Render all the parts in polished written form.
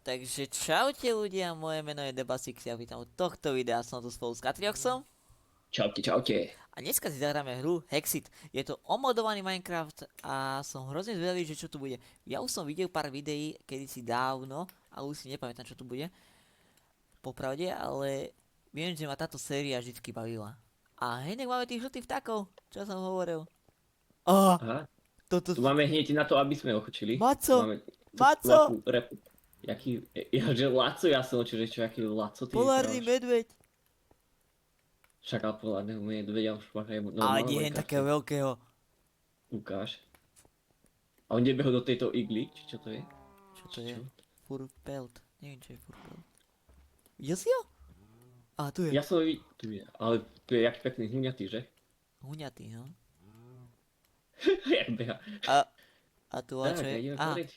Takže čaute ľudia, moje meno je Debasix, ja vítam u tohto videa, som tu spolu s Katrioxom. Čaute, čaute. A dneska si zahráme hru Hexit. Je to omodovaný Minecraft a som hrozne zvedavý, že čo tu bude. Ja už som videl pár videí kedysi dávno, ale už si nepamätám, čo tu bude. Popravde, ale viem, že ma táto séria vždycky bavila. A hneď máme tých žltých vtákov, čo som hovoril. Aha, Toto... tu máme hneď na to, aby sme ochočili. Tu Maco! máme Maco! repu. Jaký, že Laco, ja som očil, že čo, aký Laco ty Polárny vyprávaš. medveď! Však ale polárneho medvedia už máš aj Ale normálne nie takého veľkého. Ukáž. A on nebehol do tejto igly, či čo to je? Čo to je? Furpelt. Neviem, čo je furpelt. Videl si ho? Á, tu je. Ja som tu je, ale tu je jaký pekný hňatý, že? Huňatý, no. Jak beha. A tu a čo Tak, ja je? idem Á, pozrieť.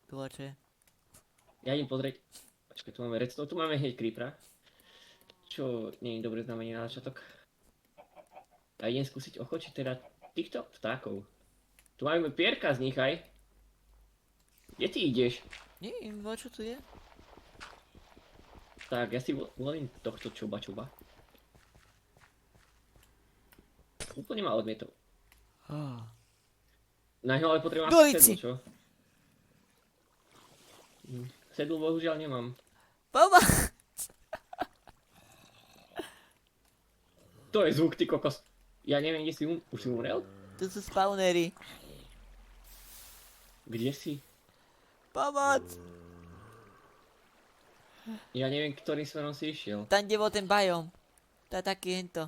tu a čo je? Ja idem pozrieť. Počkaj, tu máme redstone, tu máme hneď creepera. Čo nie je dobré znamenie na začiatok. Ja idem skúsiť ochočiť teda týchto vtákov. Tu máme pierka z nich aj. Kde ty ideš? Neviem, čo tu je? Tak, ja si volím tohto čuba. Úplne ma odmietol. Na ňo ale potrebujem asi Dolici! sedlo, čo? Sedlu bohužiaľ nemám. Baba! To je zvuk, ty kokos. Ja neviem, kde si už si umrel? Tu sú spawnery. Kde si? Pomoc! Ja neviem, ktorým smerom si išiel. Tam, kde bol ten bajom. To je taký hento.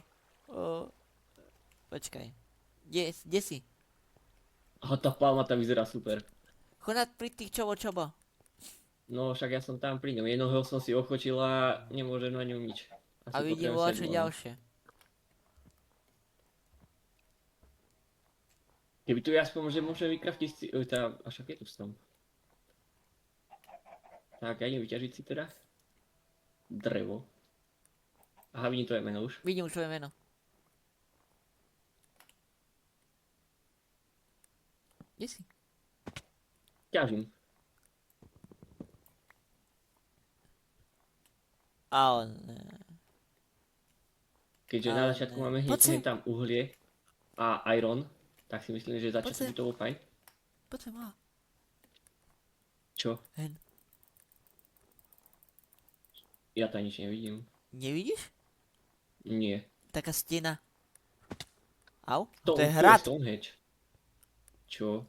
Počkaj. Kde si? Aha, tá palma tam vyzerá super. Chod pri tých čobo. No však ja som tam pri ňom. Jednoho som si ochočil a nemôžem na ňom nič. A vidím čo ďalšie. Keby tu je aspoň, že môžem vykraftiť si... A však je tu strom. Tak, ja idem vyťažiť si teda drevo. Aha, vidím tvoje meno už. Vidím už tvoje meno. Kde si? Ťažím. Ale... Keďže na začiatku máme hneď tam uhlie a iron, tak si myslím, že začiatku by to bol fajn. Poď sem, má. Čo? Hen. Ja tam nič nevidím. Nevidíš? Nie. Taká stena. Au? To je je hrad. Stonehenge. Čo?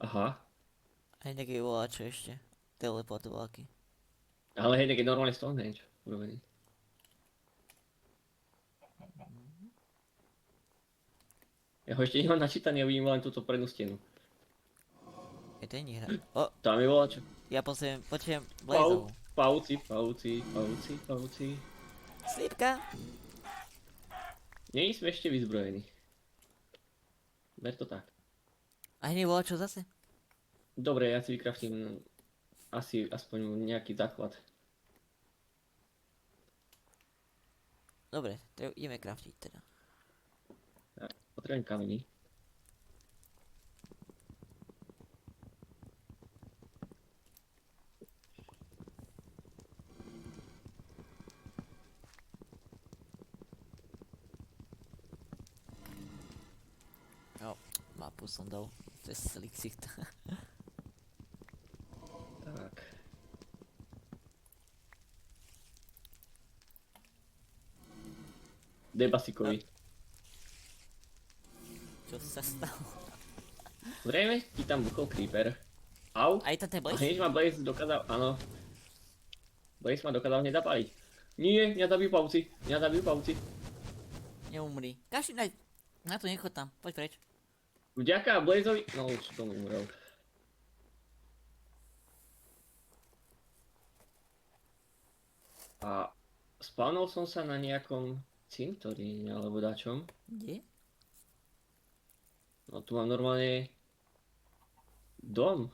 Aha. Aj nejaký volá čo ešte. Teleportovalky. Ale hej, je normálne Stonehenge urobený. Ja ho ešte nemám načítaný a vidím len túto prednú stenu. Je to nie hra. Tam je volačo. Ja počujem blazov. Pauci. Slípka. Nie sme ešte vyzbrojení. Ber to tak. A hneď volá čo zase? Dobre, ja si vykraftím asi aspoň nejaký základ. Dobre, ideme craftiť teda. Tak, potrebujem kameny. Mapu som dal. To je slixicht. Tak. Debasikovi. Čo sa stalo? Zrejme ti tam buchol creeper. Au. Aj tam ten A blaze? hneď ma Blaze dokázal, áno. Blaze ma dokázal hneď zapáliť. Nie, mňa zabijú pavúci. Neumri. Kaši, na to nechod tam. Poď preč. Vďaka Blazeovi, no už som umrel. A spawnol som sa na nejakom cintoríne alebo dačom. Kde? No tu mám normálne dom.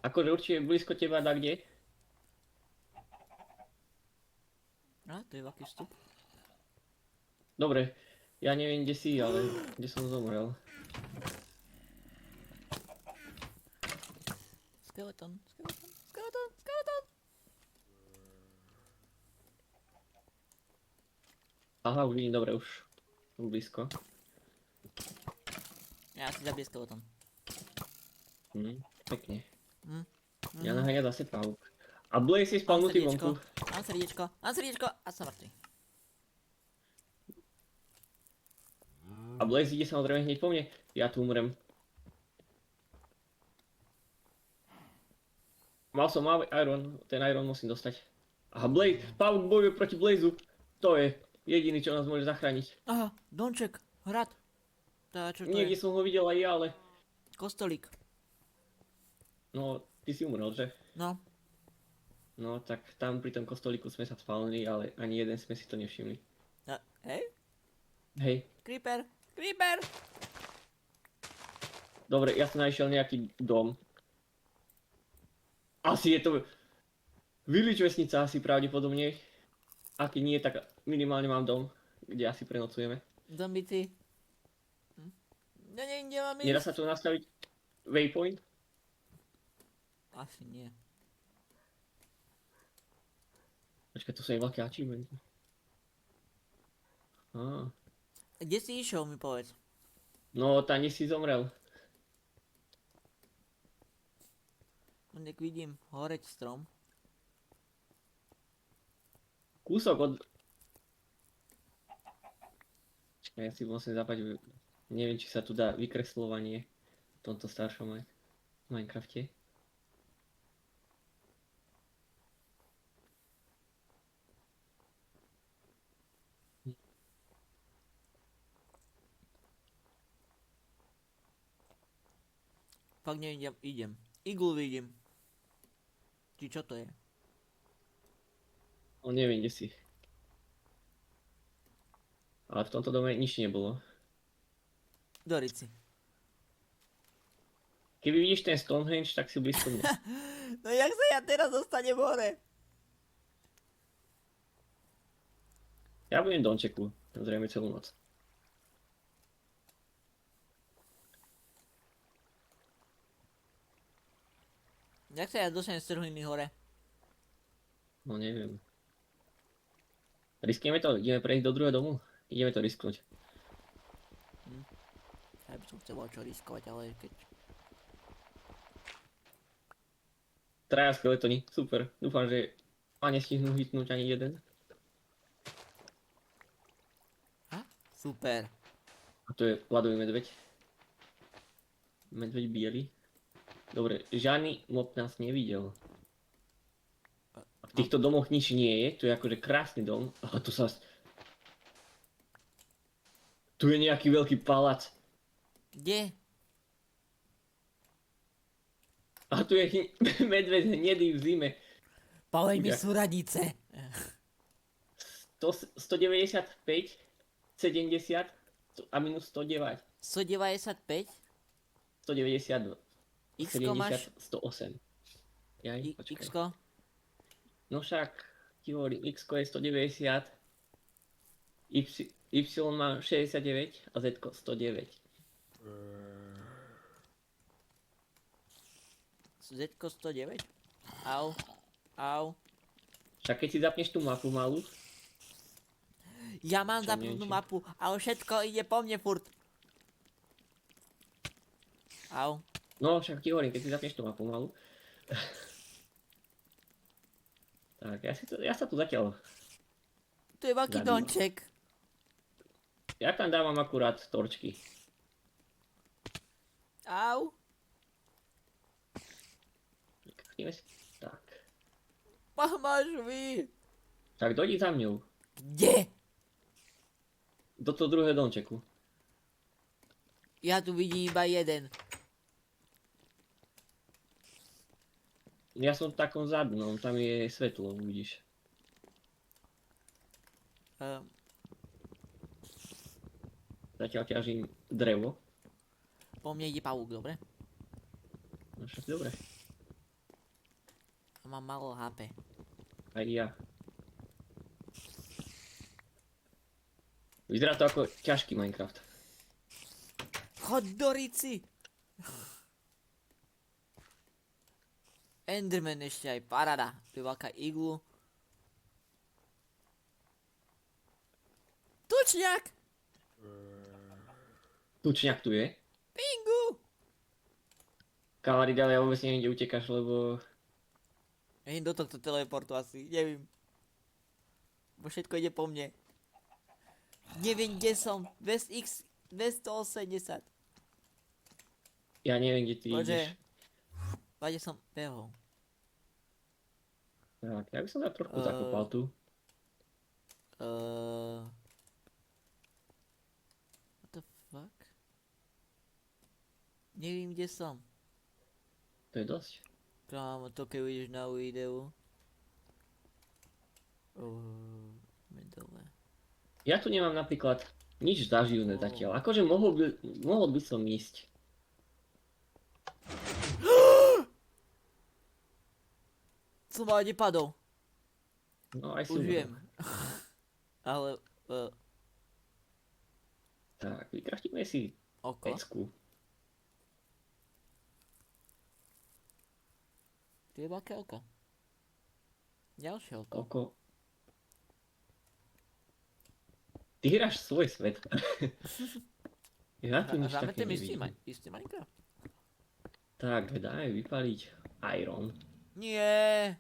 Akože určite blízko teba dá kde? No, to je veľký vstup. Dobre, ja neviem kde si, ale kde som zomrel. Skeleton, skeleton, skeleton, skeleton. Aha, už vidím, dobre, už. Som blízko. Ja si zabiję skeleton. Pekne. Mm. Ja naháňam zase pauk. A Blaze je Mám spawnutý srdiečko, vonku. mám srdiečko a som mŕtvy. A Blaze ide samozrejme hneď po mne. Ja tu umrem. Mal som iron, ten iron musím dostať. Aha, Blaze, pauk bojuje proti Blazu. To je jediný, čo nás môže zachrániť. Aha, domček, hrad. Tá, čo to Niekde je? som ho videl aj ja, ale... Kostolík. No, ty si umrel, že? No, No, tak tam pri tom kostolíku sme sa spálili, ale ani jeden sme si to nevšimli. hej, Hej, creeper, creeper. dobre, ja som našiel nejaký dom. Asi je to... Village vesnica asi pravdepodobne. Ak nie, tak minimálne mám dom, kde asi prenocujeme. Zombici. Ja neviem, kde mám Nedá ísť. sa tu nastaviť waypoint? Asi nie. Počkaj, to sú aj veľké achievementy. Á. Kde si išiel, mi povedz. No, tam si zomrel. No nech vidím horeť strom. Kúsok od... Počkaj, ja si musím zapať... Neviem, či sa tu dá vykreslovanie v tomto staršom Minecrafte. Fakt neviem, kde idem. Iglu vidím. Či čo to je? On neviem, kde si. Ale v tomto dome nič nebolo. Dorici. Keby vidíš ten Stonehenge, tak si blízko mňa. No jak sa ja teraz dostanem hore? Ja budem v domčeku, zrejme celú noc. Jak sa ja dostanem z trhliny hore? No neviem. Riskujeme to? Ideme prejsť do druhého domu? Ideme to risknúť. Ja by som chcel čo riskovať, ale keď... Traja skeletoni, super. Dúfam, že ma nestihnú hitnúť ani jeden. Super. A to je ľadový medveď. Medveď biely. Dobre, žiadny mob nás nevidel. A v týchto domoch nič nie je, to je akože krásny dom, ale tu sa... Tu je nejaký veľký palác. Kde? A tu je medveď hnedý v zime. Povedz mi Ďakujem. súradnice. 195, 70 a minus 109. 195? 192. X-ko 70, máš? 108. Jaj, počkaj. X-ko? No však, ti hovorím, X je 190, Y má 69 a Z 109. Z-ko 109? Au. Au. Však keď si zapneš tú mapu malú, Ja mám Čo, zapnutú neviem, či- mapu, ale všetko ide po mne furt. Au. no však ti hovorím, keď si zapneš tú mapu malú. Tak, ja sa tu zatiaľ, Tu je veľký Zabíjam. domček. ja tam dávam akurát torčky. Au. Ideme si, tak. Máš vy. Tak dojdi za mňou, Kde? do toho druhého domčeku. Ja tu vidím iba jeden. Ja som v takom zadnom, tam je svetlo, uvidíš. Zatiaľ ťažím drevo. Po mne ide pavúk, dobre? No však dobre, A mám málo HP. aj ja. Vyzerá to ako ťažký Minecraft. Chod do rici. Enderman ešte aj, paráda. Tu je veľká iglu. Tučňak! Tučňak tu je. Pingu! Kamarád, ale ja vôbec neviem, kde utekáš, lebo... Ja idem do tohto teleportu asi, neviem. Bo všetko ide po mne. Neviem, kde som. 2x 280. Ja neviem, kde ty Bože. ideš. Vláde som behol. Tak, ja by som tak trošku zakopal tu. What the fuck? Neviem, kde som. To je dosť. Kámo, to keď uvidíš na videu. Dole. Ja tu nemám napríklad nič zaživné zatiaľ. Akože mohol by som ísť. Som ale nepadol. No aj Už si viem. Ale... Tak, vykraftíme si oko. pecku. Tu je veľké oko. Ďalšie oko. Oko. Ty hráš svoj svet. Ja tu nič Hráme také ten nevidím. istý Minecraft. Tak, dáme vypaliť iron. Nie.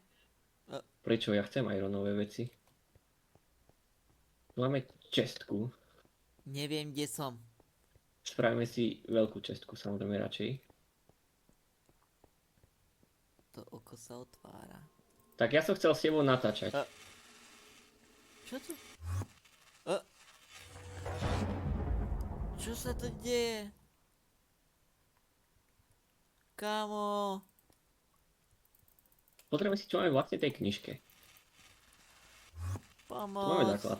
Prečo? Ja chcem ironové veci. Tu máme čestku. Neviem, kde som. Spravíme si veľkú čestku, samozrejme radšej. To oko sa otvára. Tak ja som chcel s tebou natáčať. Čo tu? Čo sa to deje? Kámo. Potrebujeme si, čo máme vlastne v tej knižke. Tu máme Pomoc. základ.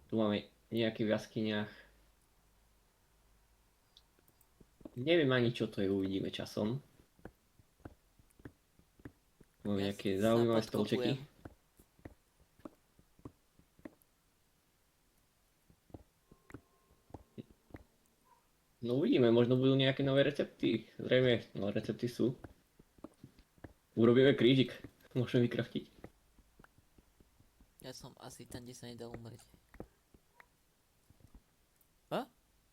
Tu máme nejaké v jaskyniach. Neviem ani čo to je, uvidíme časom. Tu máme Ja nejaké sa zaujímavé podkopujem. stolčeky. No uvidíme, možno budú nejaké nové recepty. Zrejme, no recepty sú. Urobíme krížik. Môžeme vykraftiť. Ja som asi tam, kde sa nedá umrieť.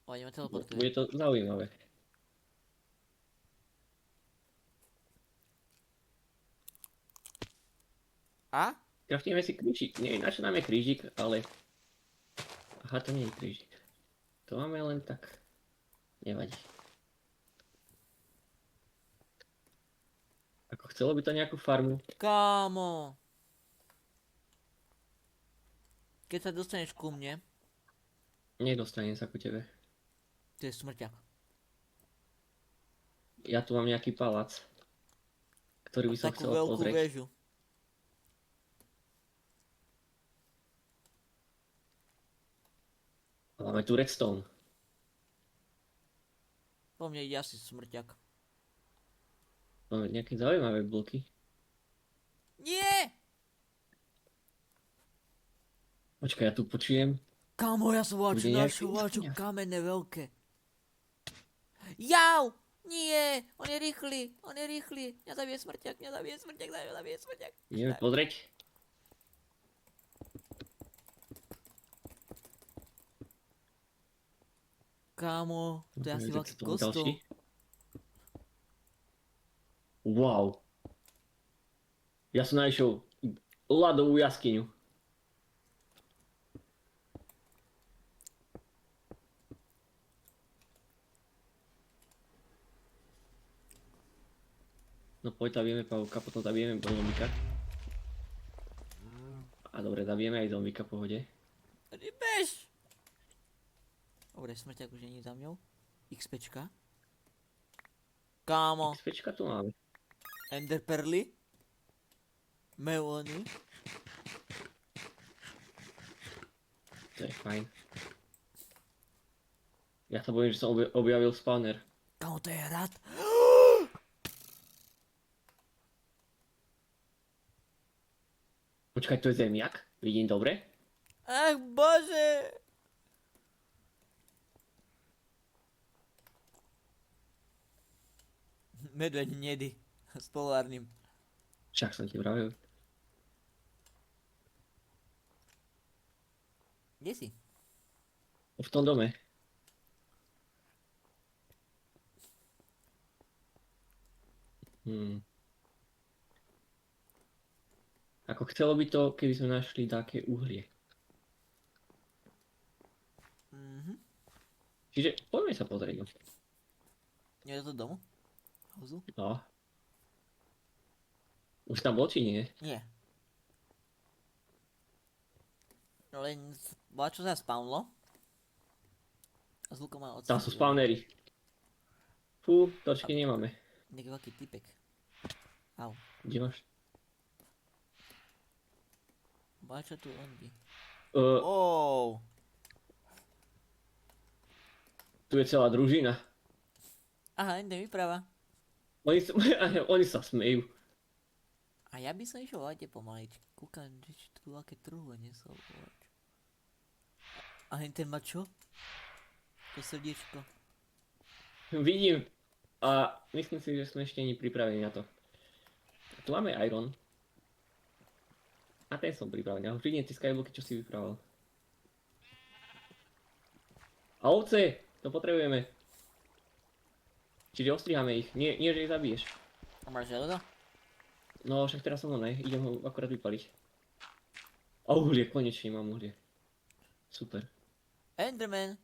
Oni ma teleportujú. Bude to zaujímavé. A? Kraftíme si krížik. Nie, na čo nám je krížik, ale... Aha, to nie je krížik. To máme len tak. Nevadí. Ako chcelo by to nejakú farmu? Kámo. Keď sa dostaneš ku mne, Nedostanem sa ku tebe. to je smrťak. Ja tu mám nejaký palác, ktorý by som Takú chcel veľkú pozrieť. väžu. Máme tu redstone. Po mne ide asi smrťak. Máme nejaké zaujímavé bloky. Nie! Počkaj, ja tu počujem. Kámo, ja som Bude nejaký našiel jaskyňa. kamenné veľké. Jau! Nie! On je rýchly! On je rýchly! Mňa zabije smrťak! Mňa zabije smrťak! Mňa zabije smrťak! Ideme pozrieť. Kámo, to je asi Tak veľký tu kostol. ďalší. Wow. Ja som našiel ľadovú jaskyňu. No poď zabijeme pavúka, potom zabijeme zombika. A dobre, zabijeme aj zombika, pohode. Bež! Dobre, smrťak už není za mňou. XPčka. Kámo, XPčka tu máme. Ender perly. Melony. To je fajn. Ja sa bojím, že som objavil spawner. Kámo, to je hrad. Počkaj, to je zemiak? Vidím dobre? Ach, bože! Medveď hnedý. S polárnym. Však som ti vravil. Kde si? V tom dome. Hmm. Ako chcelo by to, keby sme našli také uhlie. Mhm. Čiže poďme sa pozrieť. No. Nie je to domu? Houzu? No. Už tam bol, či nie? Nie. Len bola čo sa spavnlo. A zvuko má Tam sú spawnery. Fú, točky nemáme. Nejaký veľký typek. Au. Kde máš? Bola čo tu on by. Uh, Oh. tu je celá družina. Aha, ide vyprava. Oni sa, oni sa smejú. A ja by som išiel v aute pomaličky. Kúkam, že či tu aké trúhle nie sú. A hen ten má čo? To srdiečko. Vidím. A myslím si, že sme ešte ani pripravení na to. Tu máme iron. A ten som pripravený. A už vidím tie skybloky, čo si vyprával. A ovce! To potrebujeme. Čiže ostrihame ich. Nie, že ich zabiješ. A máš železo? No však teraz som ne. Idem ho akorát vypaliť. A uhlie, konečne mám uhlie. Super. Enderman!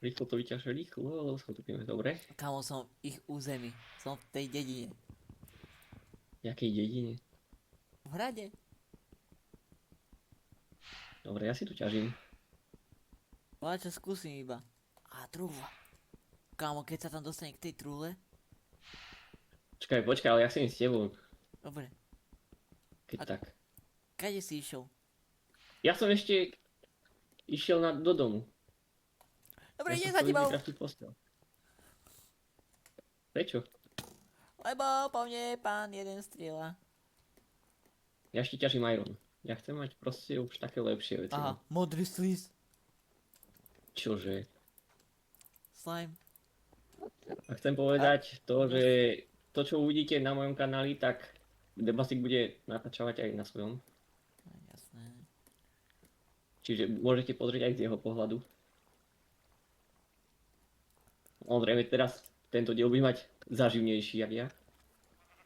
Rýchlo to vyťaž, rýchlo, lebo schopíme. Dobre. Kamo, som v ich území. Som v tej dedine. V jakej dedine? V hrade. Dobre, ja si tu ťažím. Bola čo skúsim iba. A trúhla. Kámo, keď sa tam dostane k tej trúhle. Počkaj, ale ja si s tebou. Dobre. Keď A- tak. Kade si išiel? Ja som ešte išiel do domu. Dobre, Ja idem som za chcel tebou. vykraftiť posteľ. Prečo? Lebo po mne pán jeden strieľa. Ja ešte ťažím iron. Ja chcem mať proste už také lepšie veci. Aha, No. modrý slíz. Čože? Slime. A chcem povedať to, že to, čo uvidíte na mojom kanáli, tak Debasik bude natáčavať aj na svojom. Jasné. Čiže môžete pozrieť aj z jeho pohľadu. Samozrejme teraz tento diel bude mať zaživnejší, jak ja.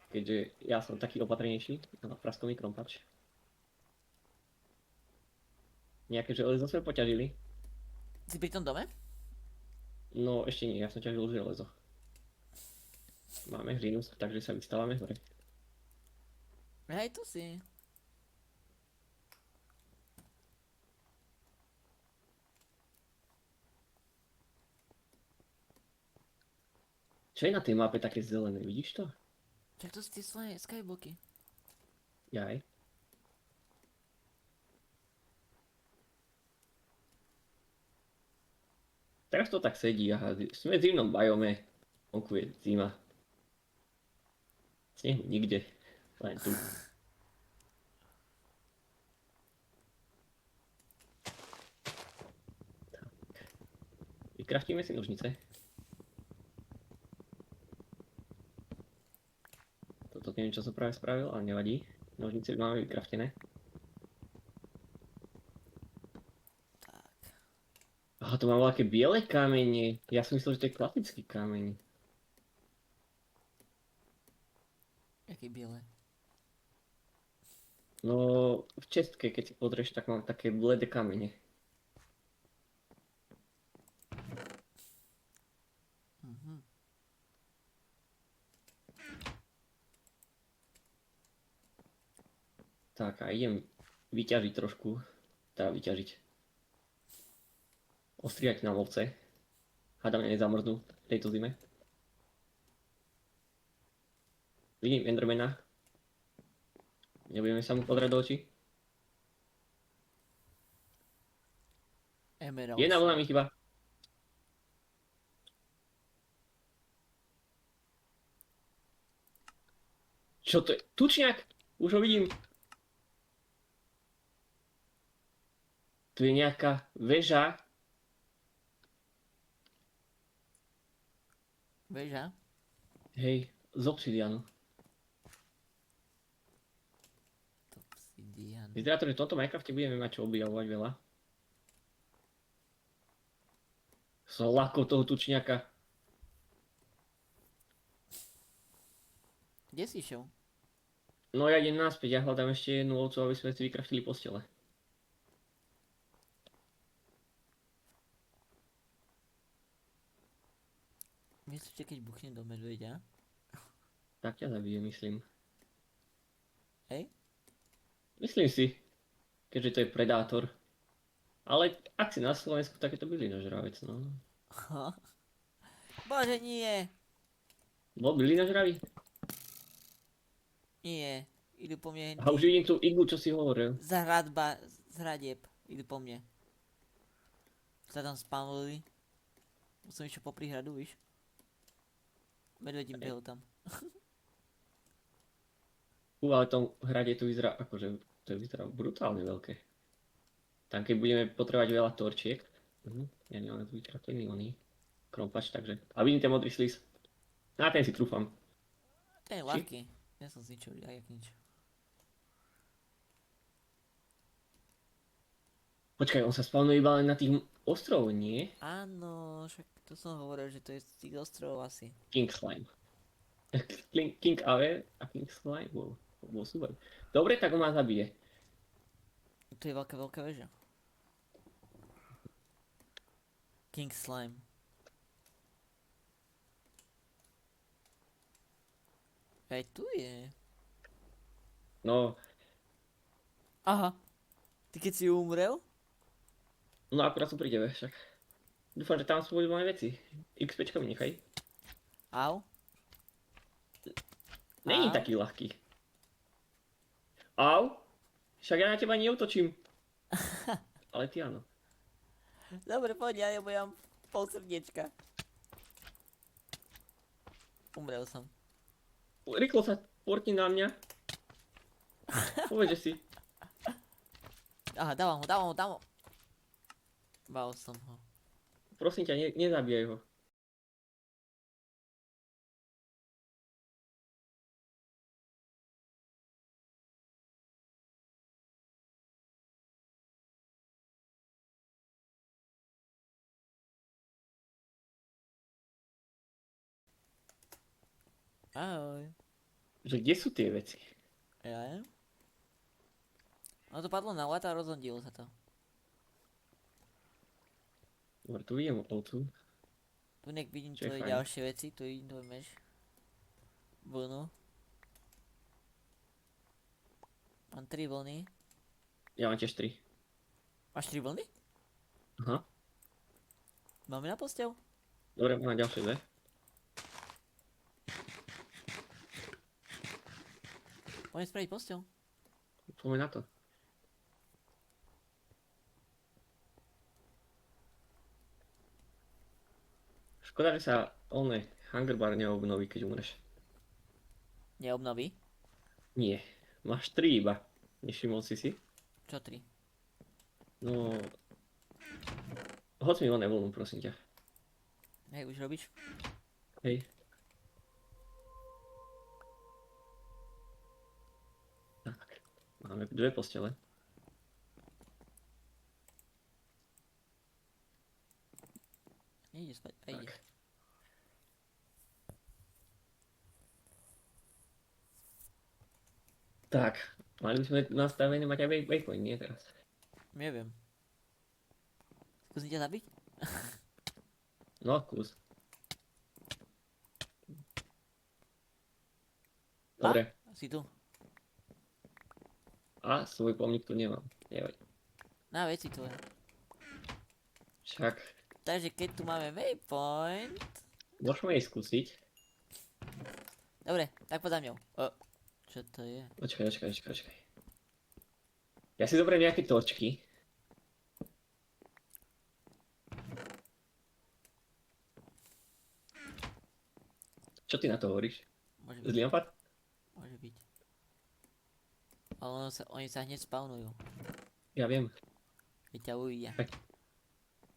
Keďže ja som taký opatrnejší. Praskový krompač. Nejaké železo sme poťažili. Si pri tom dome? No ešte nie, ja som ťažil železo. Máme hlinu, takže sa vystávame hore. Hej, tu si. Čo je na tej mape také zelené, vidíš to? Čak to sú tie skybloky. Jaj. Teraz to tak sedí, aha, sme v zimnom biome. Vonku je zima. Snehu nikde, len tu. Tak. Vykraftíme si nožnice. Toto neviem, čo som práve spravil, ale nevadí. Nožnice máme vykraftené. Tak. Aha, to mám veľké biele kamene. Ja som myslel, že to je klasický kameň. Jaký biele. No, v čestke, keď si pozrieš, tak mám také bledé kamene. Mhm. Tak a idem vyťažiť trošku. Teda vyťažiť. Ostriať na lovce. Hádam nezamrznú v tejto zime. Vidím Endermana. Nebudeme sa mu pozrieť do očí. Jedna Emeralds. vlna mi chýba. Čo to je? Tučniak! Už ho vidím. Tu je nejaká väža. Veža. Hej, z obsidianu. Obsidian. Vyzerá to, že v tomto Minecrafte budeme mať čo objavovať veľa. Som ľahko toho tučniaka. Kde si išiel? No ja idem naspäť, ja hľadám ešte jednu ovcu, aby sme si vykraftili postele. Myslíte, keď buchnem do medveďa? Tak ťa zabije, myslím. Hej? Myslím si, keďže to je predátor. Ale ak si na Slovensku, tak je to bylinožravec, no. Bože, nie! Bol bylinožravý? Nie. Idú po mne A už vidím tú iglu, čo si hovoril. z hradieb. Idú po mne. Sa tam spavnili. Musím ešte popri hradu, víš? Medvedím behol tam. Ale v tom hrade to vyzerá, akože, to vyzerá brutálne veľké. Tam keď budeme potrebovať veľa torčiek. Ja nemám vykraftený oný krompač, takže. A vidím ten modrý slis. Na ten si trúfam. Ten je ľahký. Ja som zničil, jak nič. Počkaj, on sa spawnuje iba len na tých ostrovoch, nie? Áno, však to som hovoril, že to je z tých ostrovov asi. King Slime. King Ave a King Slime, wow, to bol super. Dobre, tak ho ma zabije. To je veľká väža. King Slime. Aj tu je. No, Aha. Ty keď si umrel? no akurát som pri tebe však. Dúfam, že tam sú moje veci. XPčka mi nechaj. Au. Není Au. taký ľahký. Au? Však ja na teba neutočím. Ale ty áno. Dobre, poď, ja budem pol srdiečka. Umrel som. Rýchlo sa portni na mňa. Povedz, že si. Aha, dávam ho. Bál som ho. Prosím ťa, nezabíjaj ho. Ahoj. Že kde sú tie veci? Ja je? No to padlo na let a rozhodilo sa to. Dobre, tu vidím ovcu. Tu nek vidím Čo je tvoje fajn. ďalšie veci, tu vidím tvoj meš. Vlnu. Mám 3 vlny. Ja mám tiež 3. Máš 3 vlny? Aha. Máme na posteľ? Dobre, mám ďalšie dve. Poďme spraviť posteľ. Poďme na to. Škoda, že sa hunger bar neobnoví, keď umreš. Neobnoví? Nie. Máš 3 iba. Nevšimol si si? Čo 3? No... Hoď mi oné vlnu, prosím ťa. Hej, už robíš? Hej. Tak. Máme 2 postele. Ide spať, a ide. Tak. Tak. Mali by sme nastavené mať aj waypoint, nie teraz. Neviem. Skúsim ťa zabiť? No, kus. Dobre. Si tu. A svoj pomník tu nemám. Nevadí. Na veci tvoje. Však Takže keď tu máme waypoint... môžeme jej skúsiť. Dobre, tak poď za mňou. Čo to je? Počkaj. Ja si zoberiem nejaké točky. Čo ty na to hovoríš? Môže byť, Zlý nápad? môže byť. Ale oni sa hneď spawnujú. Ja viem. Keď ťa uvidia. Tak.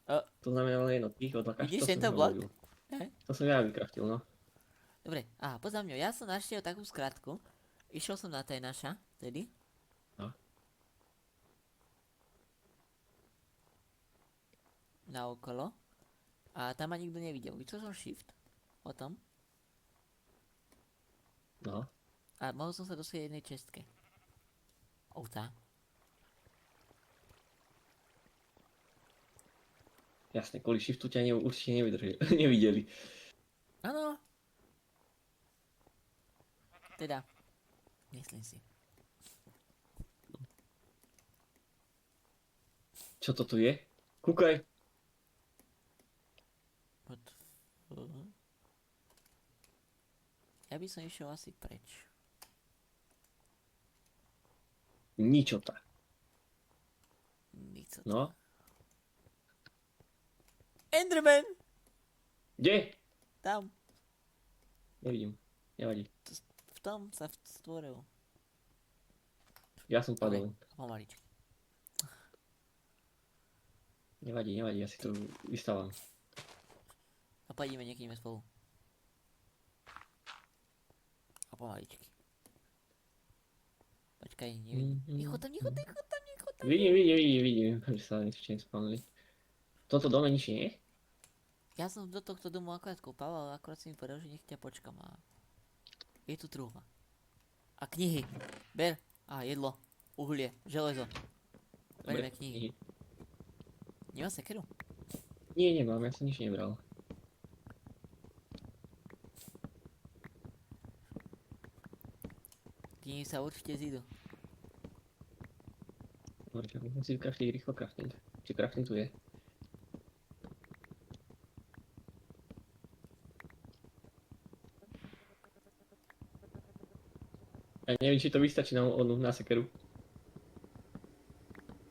O, To znamená len jedno, tých odlakáš, vidíš to som tento ja blok? urobil. Hej. To som ja vykraftil, no. Dobre, poza mňou, ja som našiel takú skratku. Išiel som na naša, tedy. No. Na okolo. A tam ma nikto nevidel. Vytvoril som shift. O tom. No. A mohol som sa dostať jednej čestke. Ovca. Jasne, kvôli shiftu ťa určite nevideli. Áno. Teda. Myslím si. Čo to tu je? Kúkaj. Ja by som išiel asi preč. Ničota. Nič. No. Enderman! Kde? Tam. Nevidím. Nevadí. V tom sa stvoril. Ja som padol. Pomaličky. Nevadí, ja si to vystávam. A poďme niekým spolu. A pomaličky. Počkaj, nevidím. Nechod tam. Vidím, že sa ešte nespálili. Toto dome nič nie je? Ja som do tohto domu akorát kúpal, ale akorát si mi povedal, že nech ťa počkam a... Je tu truhla. A knihy. Ber. Jedlo. Uhlie. Železo. Bereme knihy. Nemá sekeru? Nie, nemám, ja som nič nebral. Knihy sa určite zídu. Dobre, musím si vykraftiť rýchlo crafting. Či crafting tu je? Ja neviem, či to vystačí na sekeru.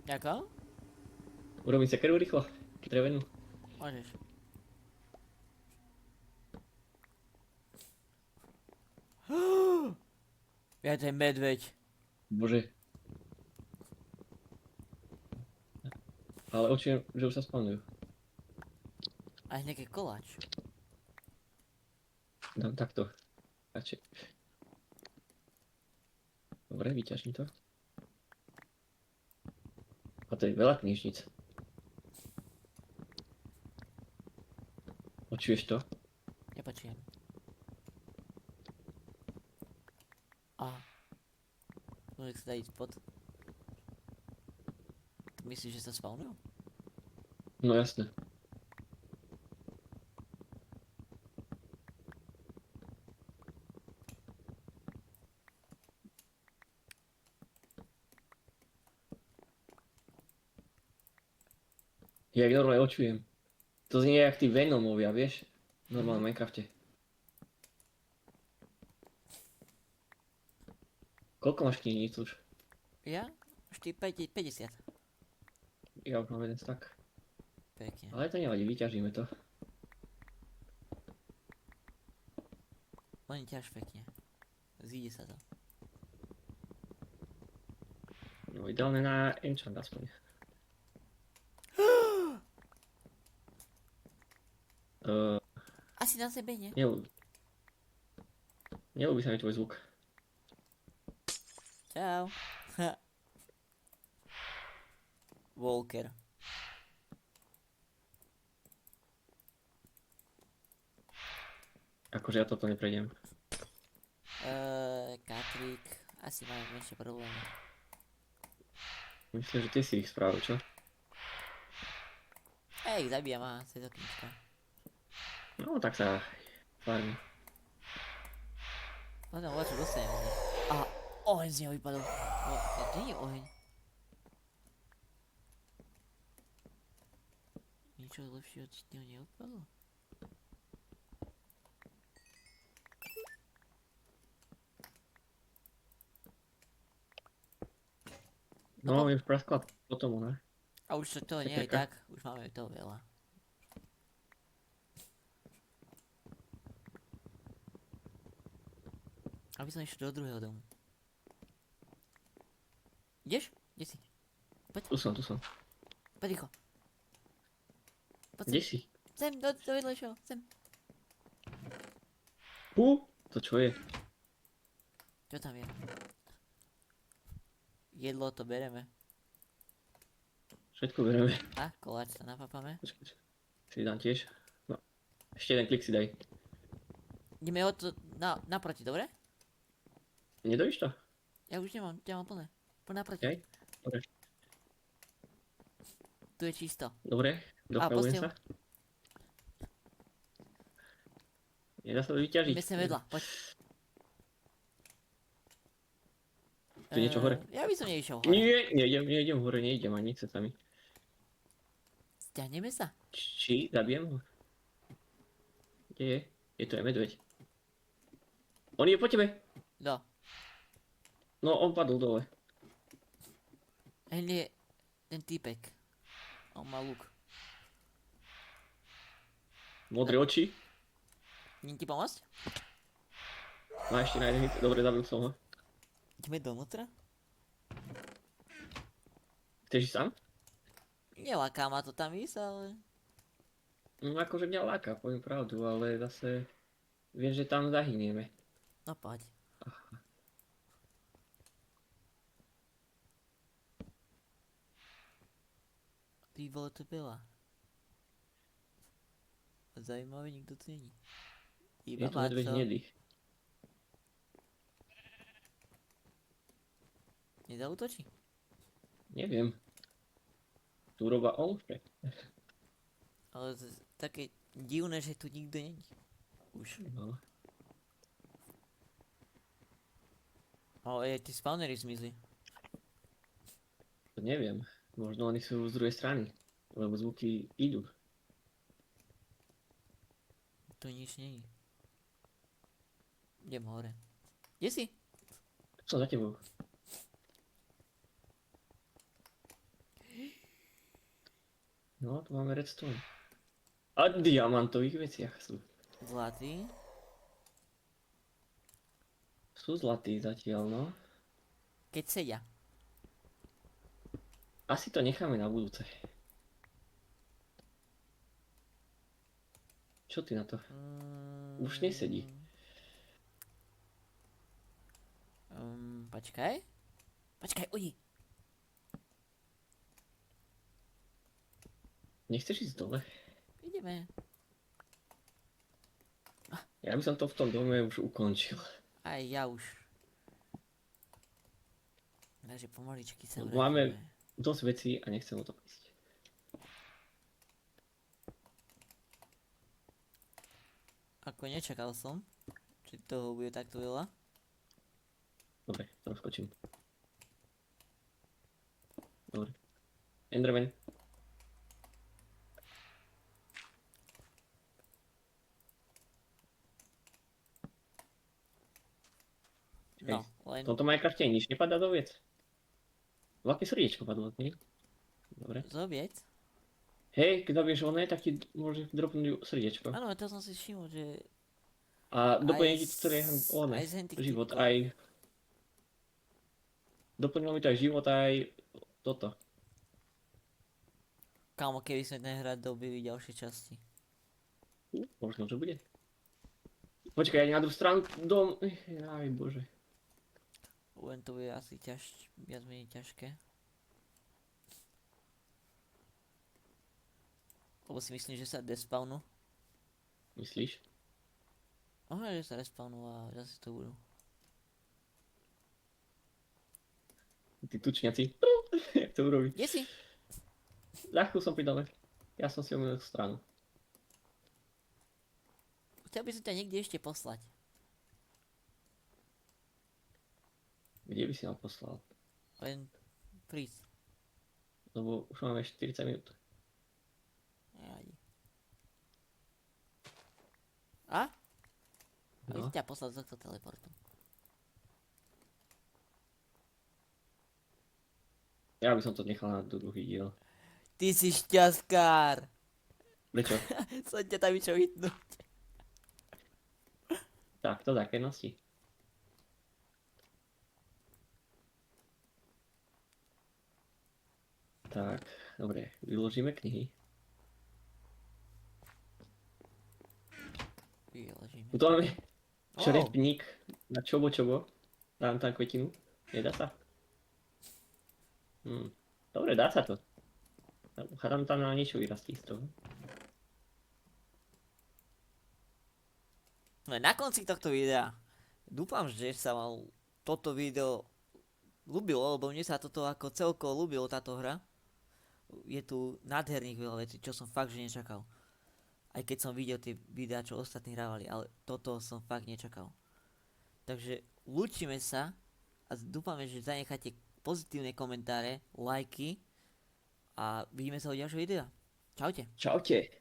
Ďako? Urobím sekeru rýchlo? Drevenú? Môžeš. Ja to je medveď. Bože. Ale očujem, že už sa spawnujú. Aj nejaký koláč. Dám takto. Radšej. Dobre, vyťažím to. A to je veľa knižnic. Počuješ to? Nepočujem. Nech sa dá ísť pod. Myslíš, že sa spawnujú? No jasne. Ja ich normálne očujem. To znie jak tí Venomovia, vieš? V normálnom Minecrafte. Koľko máš knižníc už? Ja? Už ty 50. Ja už mám jeden stack. Pekne. Ale to nevadí, vyťažíme to. Len ťaž pekne. Zíde sa to. No ideálne na enchant aspoň. Asi na sebe, nie? Neľúbi sa mi tvoj zvuk. Čau. Walker. Akože ja toto neprejdem. Katrík. Asi máme menšie problémy. Myslím, že ty si ich spravil, čo? Zabíja ma svetoknička. No tak sa farmi. Potom čo dostanem od nich. Oheň z neho vypadol. To nie je oheň. Ničo lepšieho z neho neodpadlo? No, už praskla potom, ne? A už to nie je Sekerka. tak. Už máme toho veľa. Aby som išiel do druhého domu. Ideš? Kde si? Tu som. Poď rýchlo. Poď Kde sem. si? Sem, do vedlejšieho, sem. To čo je? Čo tam je? Jedlo to bereme. Všetko bereme. A, koláč sa napapame. Počkaj. Si dám tiež. No. Ešte jeden klik si daj. Ideme od naproti, dobre? Nedojíš to? Ja už nemám, ja mám plné. Poď naproti. Hej? Dobre. Tu je čisto. Dobre. Dopravujem posteľ. sa. Nedá sa to vyťažiť. Ideme sem vedľa, poď. Tu je niečo hore. Ja by som neišiel hore. Nie, nejdem hore, nejdem ani chce sa mi. Stiahneme sa? Či zabijem ho? Kde je? Je to aj medveď. On je po tebe. No. No, on padol dole. Hen je ten týpek. On má luk. Modré oči. Idem ti pomôcť? Má ešte na jeden hit. Dobre, zabil som ho. Ideme dovnútra? Chceš ísť sám? Neláká ma to tam ísť, ale... No akože mňa láka, poviem pravdu, ale zase... Viem, že tam zahynieme. No poď. Ty vole, to byla. Zajímavé, nikto tu není. Je tu medveď hnedý. Nezautočí? Neviem. Tu roba omše. Ale také divné, že tu nikto není. Už. No. Ale tí spawnery zmizli. To neviem. Možno oni sú z druhej strany. Lebo zvuky idú. Tu nič není. Idem hore. Kde si? Som za tebou. No, tu máme redstone. A v diamantových veciach sú. Zlatý. Sú zlatí zatiaľ, no. Keď sedia. Asi to necháme na budúce. Čo ty na to? Už nesedí. Počkaj. Počkaj, uj. Nechceš ísť dole? Ideme. Ja by som to v tom dome už ukončil. Aj ja už. Takže pomaličky sa Máme vrátime. dosť vecí a nechcem o to ísť. Ako nečakal som, že toho bude takto veľa. Dobre, tam skočím. Dobre. Enderman. No, len... V tomto Minecrafte nič nepadá do viec. Veľké srdiečko padlo, nie? Dobre. Zobiec? Hej, keď zabiješ oné, tak ti môže dropnúť srdiečko. Áno, to som si všimol, že... A doplní ti z- to oné, aj z hentých život, typkov. aj... Doplnilo mi to aj život, aj toto. Kámo, keby sme ten hrad dobili ďalšie časti. Možno, že bude. Počkaj, ja na druhú stranu dom... Aj bože. Len to bude asi viac menej ťažké. Lebo si myslím, že sa despawnu. Myslíš? Možno, že sa respawnú a zase to budú. Tí tučniaci. Jak to urobí? Kde si? Ľahko som pri dole. Ja som si omylil stranu. Chcel by som ťa niekde ešte poslať. Kde by si ma poslal? Len prísť. Lebo už máme 40 minút. Nevadí. A? Aby No. som ťa poslal z tohto teleportu. Ja by som to nechal na druhý diel. Ty si šťastkár! Prečo? Som ťa tam išiel hitnúť. Tak, to také nosti. Tak, dobre, vyložíme knihy. Vyložíme. Tu máme Wow. črepník na čobo. Dám tam kvetinu. Nedá sa? Dobre, dá sa to. Hádam tam na niečo vyrastí z toho. No na konci tohto videa dúfam, že sa vám toto video ľúbilo, lebo mne sa toto ako celkovo ľúbilo táto hra. Je tu nádherných veľa vecí, čo som fakt že nečakal. Aj keď som videl tie videá, čo ostatní hrávali, ale toto som fakt nečakal. Takže lúčime sa a dúfame, že zanecháte pozitívne komentáre, lajky a vidíme sa u ďalšieho videa. Čaute. Čaute.